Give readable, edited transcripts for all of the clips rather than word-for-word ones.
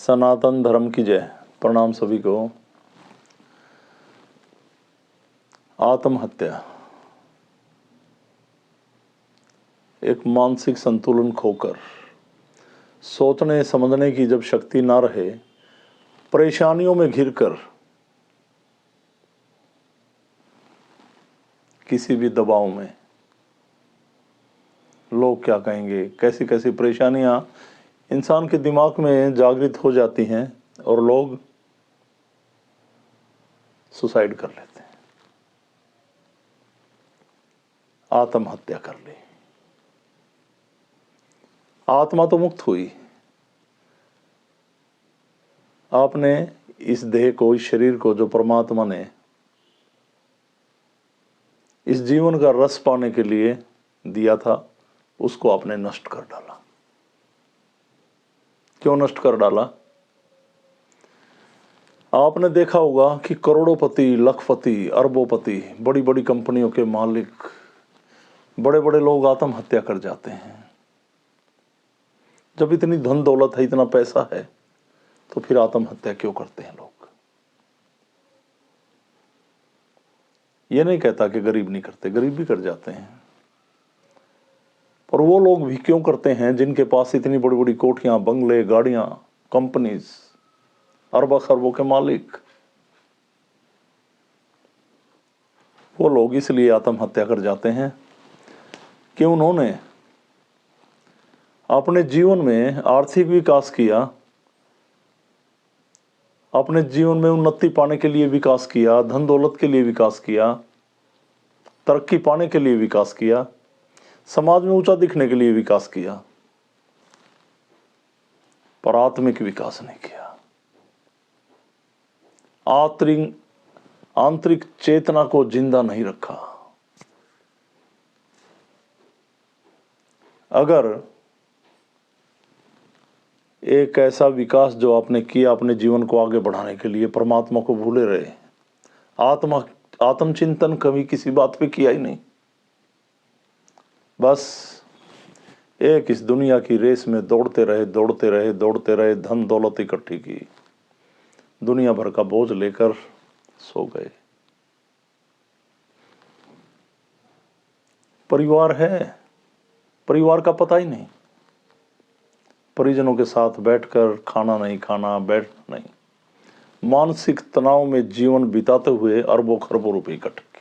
सनातन धर्म की जय। प्रणाम सभी को। आत्महत्या एक मानसिक संतुलन खोकर, सोचने समझने की जब शक्ति ना रहे, परेशानियों में घिरकर, किसी भी दबाव में, लोग क्या कहेंगे, कैसी कैसी परेशानियां इंसान के दिमाग में जागृत हो जाती हैं और लोग सुसाइड कर लेते हैं, आत्महत्या कर ली। आत्मा तो मुक्त हुई, आपने इस देह को, इस शरीर को जो परमात्मा ने इस जीवन का रस पाने के लिए दिया था, उसको आपने नष्ट कर डाला। क्यों नष्ट कर डाला? आपने देखा होगा कि करोड़ोंपति, लखपति, अरबोंपति, बड़ी बड़ी कंपनियों के मालिक, बड़े बड़े लोग आत्महत्या कर जाते हैं। जब इतनी धन दौलत है, इतना पैसा है, तो फिर आत्महत्या क्यों करते हैं लोग? ये नहीं कहता कि गरीब नहीं करते, गरीब भी कर जाते हैं, पर वो लोग भी क्यों करते हैं जिनके पास इतनी बड़ी बड़ी कोठियां, बंगले, गाड़ियां, कंपनीज, अरबों खरबों के मालिक? वो लोग इसलिए आत्महत्या कर जाते हैं कि उन्होंने अपने जीवन में आर्थिक विकास किया, अपने जीवन में उन्नति पाने के लिए विकास किया, धन दौलत के लिए विकास किया, तरक्की पाने के लिए विकास किया, समाज में ऊंचा दिखने के लिए विकास किया, पर आत्मिक विकास नहीं किया। आंतरिक चेतना को जिंदा नहीं रखा। अगर एक ऐसा विकास जो आपने किया अपने जीवन को आगे बढ़ाने के लिए, परमात्मा को भूले रहे, आत्मचिंतन कभी किसी बात पे किया ही नहीं, बस एक इस दुनिया की रेस में दौड़ते रहे, धन दौलत इकट्ठी की, दुनिया भर का बोझ लेकर सो गए। परिवार है, परिवार का पता ही नहीं, परिजनों के साथ बैठकर खाना नहीं खाना, बैठना नहीं, मानसिक तनाव में जीवन बिताते हुए अरबों खरबों रुपए इकट्ठे किए।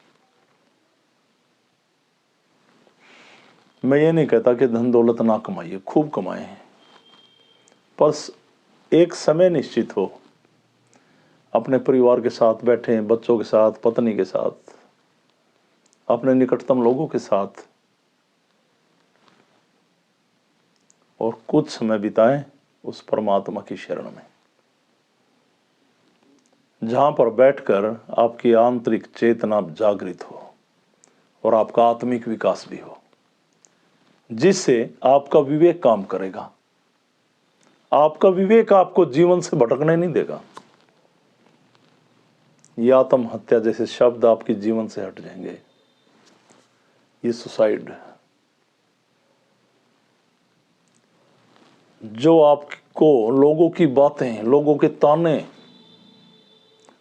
मैं ये नहीं कहता कि धन दौलत ना कमाइए, खूब कमाएं, पर एक समय निश्चित हो, अपने परिवार के साथ बैठें, बच्चों के साथ, पत्नी के साथ, अपने निकटतम लोगों के साथ, और कुछ समय बिताएं उस परमात्मा की शरण में, जहां पर बैठकर आपकी आंतरिक चेतना जागृत हो और आपका आत्मिक विकास भी हो, जिससे आपका विवेक काम करेगा। आपका विवेक आपको जीवन से भटकने नहीं देगा। ये आत्महत्या जैसे शब्द आपके जीवन से हट जाएंगे। ये सुसाइड, जो आपको लोगों की बातें, लोगों के ताने,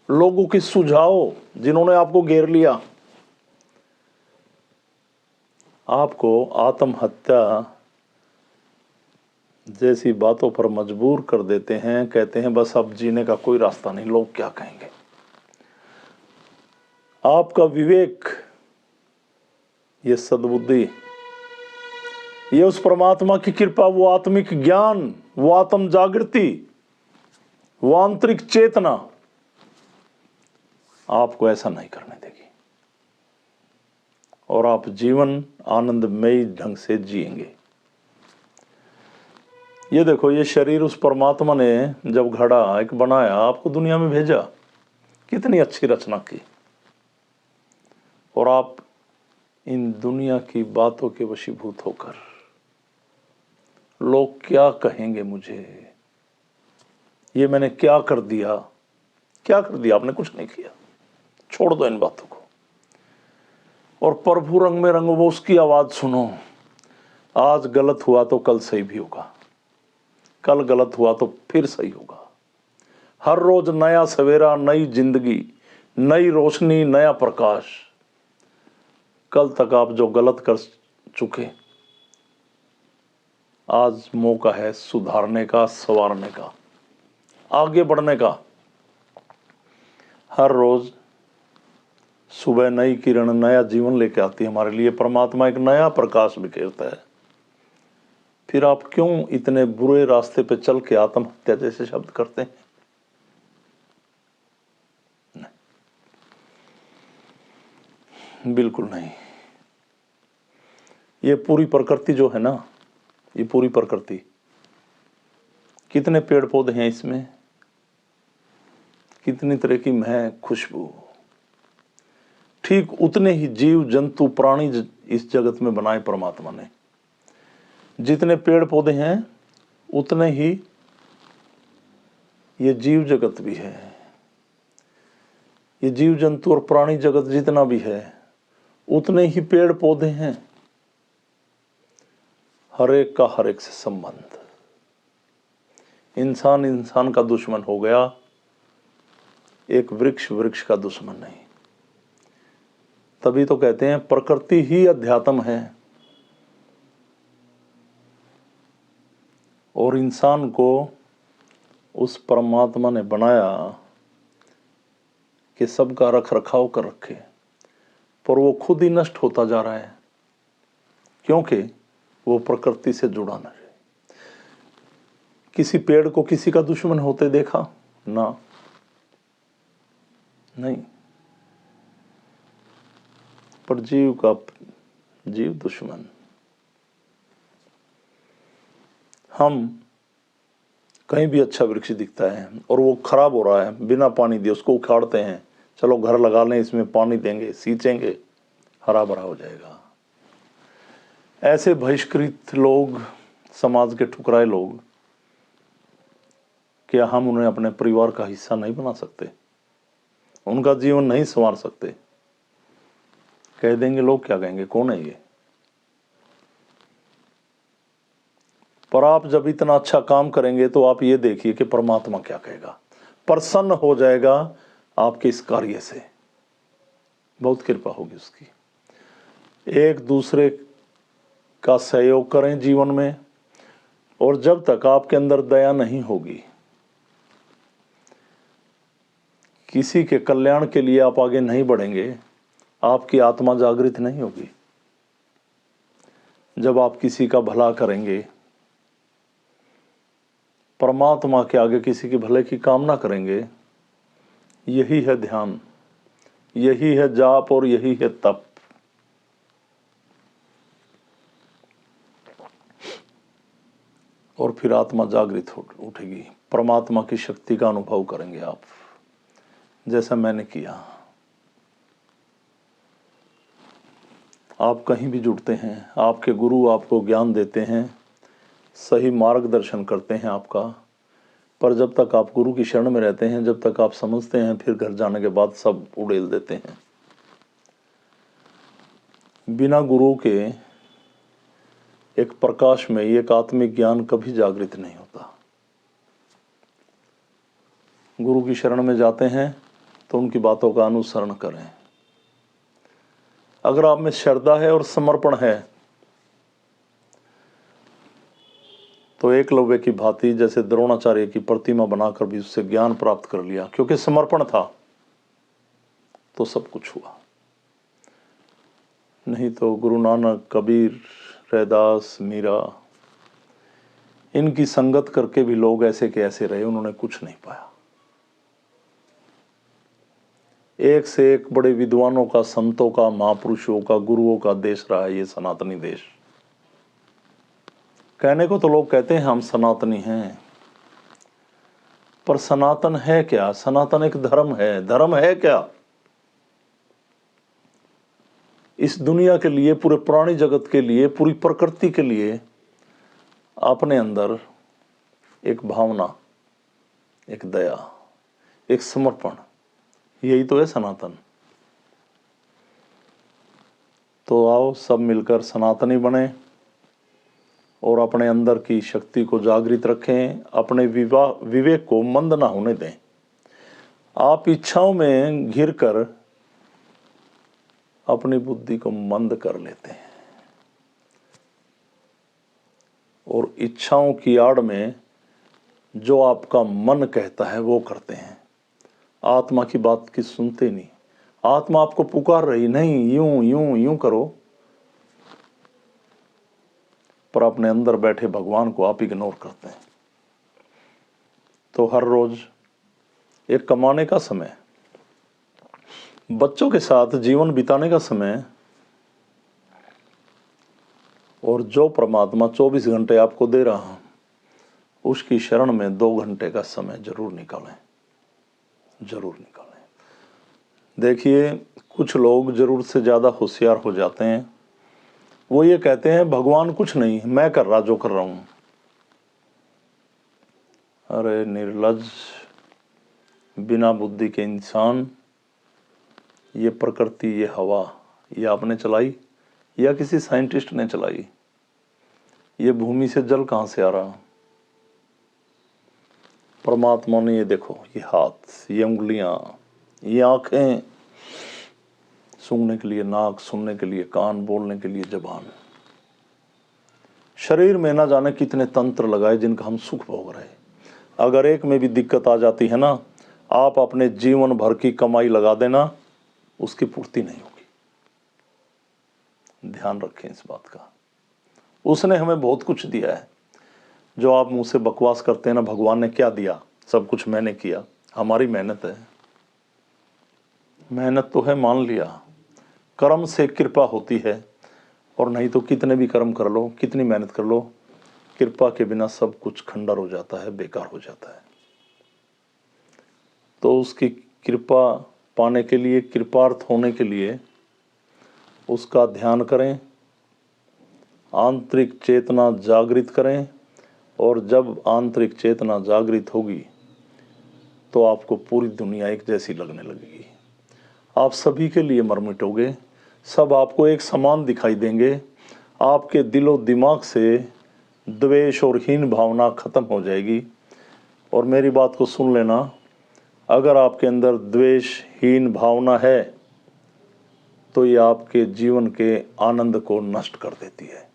लोगों के सुझाव, जिन्होंने आपको घेर लिया, आपको आत्महत्या जैसी बातों पर मजबूर कर देते हैं। कहते हैं बस अब जीने का कोई रास्ता नहीं, लोग क्या कहेंगे। आपका विवेक, ये सद्बुद्धि, ये उस परमात्मा की कृपा, वो आत्मिक ज्ञान, वो आत्म जागृति, वो आंतरिक चेतना आपको ऐसा नहीं करने देगी, और आप जीवन आनंदमयी ढंग से जिएंगे। ये देखो, ये शरीर उस परमात्मा ने जब घड़ा, एक बनाया, आपको दुनिया में भेजा, कितनी अच्छी रचना की, और आप इन दुनिया की बातों के वशीभूत होकर, लोग क्या कहेंगे मुझे, ये मैंने क्या कर दिया। क्या कर दिया? आपने कुछ नहीं किया, छोड़ दो इन बातों को, और प्रभु रंग में रंगो, वो उसकी आवाज सुनो। आज गलत हुआ तो कल सही भी होगा, कल गलत हुआ तो फिर सही होगा। हर रोज नया सवेरा, नई जिंदगी, नई रोशनी, नया प्रकाश। कल तक आप जो गलत कर चुके, आज मौका है सुधारने का, संवारने का, आगे बढ़ने का। हर रोज सुबह नई किरण, नया जीवन लेके आती है हमारे लिए। परमात्मा एक नया प्रकाश बिखेरता है। फिर आप क्यों इतने बुरे रास्ते पे चल के आत्महत्या जैसे शब्द करते हैं? नहीं, बिल्कुल नहीं। ये पूरी प्रकृति जो है ना, ये पूरी प्रकृति, कितने पेड़ पौधे हैं इसमें, कितनी तरह की महक, खुशबू, ठीक उतने ही जीव जंतु प्राणी इस जगत में बनाए परमात्मा ने। जितने पेड़ पौधे हैं उतने ही ये जीव जगत भी है। ये जीव जंतु और प्राणी जगत जितना भी है उतने ही पेड़ पौधे हैं। हर एक का हर एक से संबंध। इंसान इंसान का दुश्मन हो गया, एक वृक्ष वृक्ष का दुश्मन नहीं। तभी तो कहते हैं प्रकृति ही अध्यात्म है। और इंसान को उस परमात्मा ने बनाया कि सबका रख रखाव कर रखे, पर वो खुद ही नष्ट होता जा रहा है, क्योंकि वो प्रकृति से जुड़ा नहीं। किसी पेड़ को किसी का दुश्मन होते देखा ना? नहीं। पर जीव का जीव दुश्मन। हम कहीं भी अच्छा वृक्ष दिखता है और वो खराब हो रहा है, बिना पानी दिए उसको उखाड़ते हैं, चलो घर लगा लें, इसमें पानी देंगे, सींचेंगे, हरा भरा हो जाएगा। ऐसे बहिष्कृत लोग, समाज के ठुकराए लोग, क्या हम उन्हें अपने परिवार का हिस्सा नहीं बना सकते? उनका जीवन नहीं संवार सकते? कह देंगे लोग, क्या कहेंगे, कौन है ये? पर आप जब इतना अच्छा काम करेंगे तो आप ये देखिए कि परमात्मा क्या कहेगा, प्रसन्न हो जाएगा आपके इस कार्य से, बहुत कृपा होगी उसकी। एक दूसरे का सहयोग करें जीवन में, और जब तक आपके अंदर दया नहीं होगी, किसी के कल्याण के लिए आप आगे नहीं बढ़ेंगे, आपकी आत्मा जागृत नहीं होगी। जब आप किसी का भला करेंगे, परमात्मा के आगे किसी के भले की कामना करेंगे, यही है ध्यान, यही है जाप और यही है तप। और फिर आत्मा जागृत उठेगी, परमात्मा की शक्ति का अनुभव करेंगे आप, जैसा मैंने किया। आप कहीं भी जुड़ते हैं, आपके गुरु आपको ज्ञान देते हैं, सही मार्गदर्शन करते हैं आपका, पर जब तक आप गुरु की शरण में रहते हैं, जब तक आप समझते हैं, फिर घर जाने के बाद सब उड़ेल देते हैं। बिना गुरु के एक प्रकाश में एक आत्मिक ज्ञान कभी जागृत नहीं होता। गुरु की शरण में जाते हैं तो उनकी बातों का अनुसरण करें। अगर आप में श्रद्धा है और समर्पण है तो एकलव्य की भांति, जैसे द्रोणाचार्य की प्रतिमा बनाकर भी उससे ज्ञान प्राप्त कर लिया, क्योंकि समर्पण था तो सब कुछ हुआ। नहीं तो गुरु नानक, कबीर, रैदास, मीरा, इनकी संगत करके भी लोग ऐसे के ऐसे रहे, उन्होंने कुछ नहीं पाया। एक से एक बड़े विद्वानों का, संतों का, महापुरुषों का, गुरुओं का देश रहा है ये सनातनी देश। कहने को तो लोग कहते हैं हम सनातनी हैं, पर सनातन है क्या? सनातन एक धर्म है। धर्म है क्या? इस दुनिया के लिए, पूरे प्राणी जगत के लिए, पूरी प्रकृति के लिए अपने अंदर एक भावना, एक दया, एक समर्पण, यही तो है सनातन। तो आओ सब मिलकर सनातनी बने और अपने अंदर की शक्ति को जागृत रखें, अपने विवेक को मंद ना होने दें। आप इच्छाओं में घिर कर अपनी बुद्धि को मंद कर लेते हैं और इच्छाओं की आड़ में जो आपका मन कहता है वो करते हैं। आत्मा की बात की सुनते नहीं। आत्मा आपको पुकार रही, नहीं यूं यूं यूं करो, पर अपने अंदर बैठे भगवान को आप इग्नोर करते हैं। तो हर रोज एक कमाने का समय, बच्चों के साथ जीवन बिताने का समय, और जो परमात्मा 24 घंटे आपको दे रहा उसकी शरण में 2 घंटे का समय जरूर निकालें, जरूर निकालें। देखिए, कुछ लोग जरूरत से ज़्यादा होशियार हो जाते हैं। वो ये कहते हैं भगवान कुछ नहीं, मैं कर रहा जो कर रहा हूँ। अरे निर्लज्ज, बिना बुद्धि के इंसान, ये प्रकृति, ये हवा, ये आपने चलाई या किसी साइंटिस्ट ने चलाई? ये भूमि से जल कहाँ से आ रहा? परमात्मा ने, ये देखो, ये हाथ, ये उंगलियां, ये आंखें, सूंघने के लिए नाक, सुनने के लिए कान, बोलने के लिए जबान, शरीर में ना जाने कितने तंत्र लगाए जिनका हम सुख भोग रहे। अगर एक में भी दिक्कत आ जाती है ना, आप अपने जीवन भर की कमाई लगा देना, उसकी पूर्ति नहीं होगी। ध्यान रखें इस बात का। उसने हमें बहुत कुछ दिया है। जो आप मुंह से बकवास करते हैं ना, भगवान ने क्या दिया, सब कुछ मैंने किया, हमारी मेहनत है। मेहनत तो है, मान लिया, कर्म से कृपा होती है, और नहीं तो कितने भी कर्म कर लो, कितनी मेहनत कर लो, कृपा के बिना सब कुछ खंडर हो जाता है, बेकार हो जाता है। तो उसकी कृपा पाने के लिए, कृपार्थ होने के लिए उसका ध्यान करें, आंतरिक चेतना जागृत करें, और जब आंतरिक चेतना जागृत होगी तो आपको पूरी दुनिया एक जैसी लगने लगेगी। आप सभी के लिए मर मिटोगे, सब आपको एक समान दिखाई देंगे। आपके दिलो दिमाग से द्वेष और हीन भावना खत्म हो जाएगी। और मेरी बात को सुन लेना, अगर आपके अंदर द्वेष हीन भावना है तो ये आपके जीवन के आनंद को नष्ट कर देती है,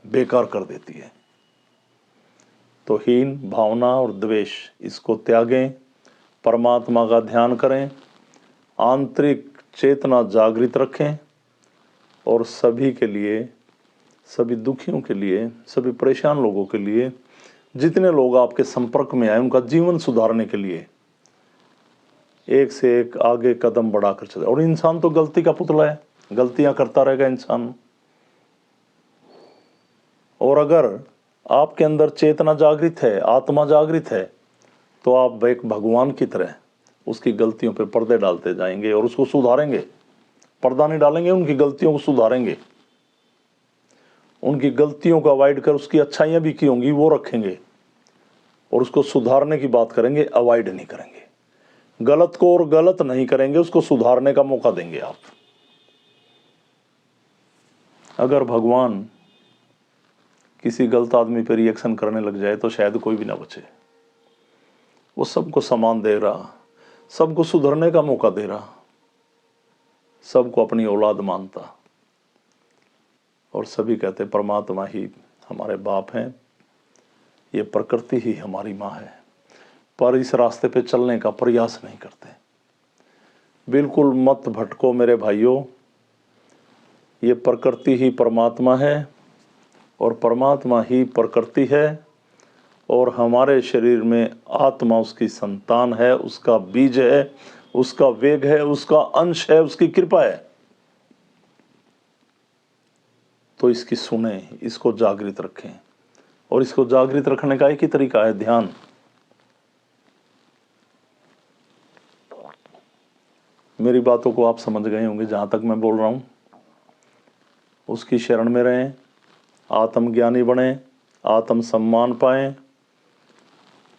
बेकार कर देती है। तो हीन भावना और द्वेष, इसको त्यागें, परमात्मा का ध्यान करें, आंतरिक चेतना जागृत रखें, और सभी के लिए, सभी दुखियों के लिए, सभी परेशान लोगों के लिए, जितने लोग आपके संपर्क में आए, उनका जीवन सुधारने के लिए एक से एक आगे कदम बढ़ाकर चले। और इंसान तो गलती का पुतला है, गलतियां करता रहेगा इंसान। और अगर आपके अंदर चेतना जागृत है, आत्मा जागृत है, तो आप एक भगवान की तरह उसकी गलतियों पर पर्दे डालते जाएंगे और उसको सुधारेंगे। पर्दा नहीं डालेंगे, उनकी गलतियों को सुधारेंगे। उनकी गलतियों को अवॉइड कर उसकी अच्छाइयां भी की होंगी वो रखेंगे, और उसको सुधारने की बात करेंगे, अवॉइड नहीं करेंगे। गलत को और गलत नहीं करेंगे, उसको सुधारने का मौका देंगे आप। अगर भगवान किसी गलत आदमी पर रिएक्शन करने लग जाए तो शायद कोई भी ना बचे। वो सबको समान दे रहा, सबको सुधरने का मौका दे रहा, सबको अपनी औलाद मानता, और सभी कहते परमात्मा ही हमारे बाप हैं, ये प्रकृति ही हमारी माँ है। पर इस रास्ते पे चलने का प्रयास नहीं करते। बिल्कुल मत भटको मेरे भाइयों, ये प्रकृति ही परमात्मा है और परमात्मा ही प्रकृति है, और हमारे शरीर में आत्मा उसकी संतान है, उसका बीज है, उसका वेग है, उसका अंश है, उसकी कृपा है। तो इसकी सुने, इसको जागृत रखें, और इसको जागृत रखने का एक ही तरीका है, ध्यान। मेरी बातों को आप समझ गए होंगे, जहां तक मैं बोल रहा हूं उसकी शरण में रहें, आत्मज्ञानी बने, आत्म सम्मान पाएं,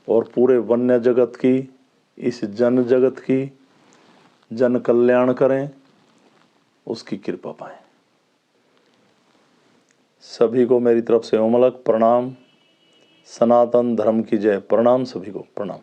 और पूरे वन्य जगत की, इस जन जगत की जन कल्याण करें, उसकी कृपा पाएं। सभी को मेरी तरफ से ओमलक प्रणाम। सनातन धर्म की जय। प्रणाम सभी को, प्रणाम।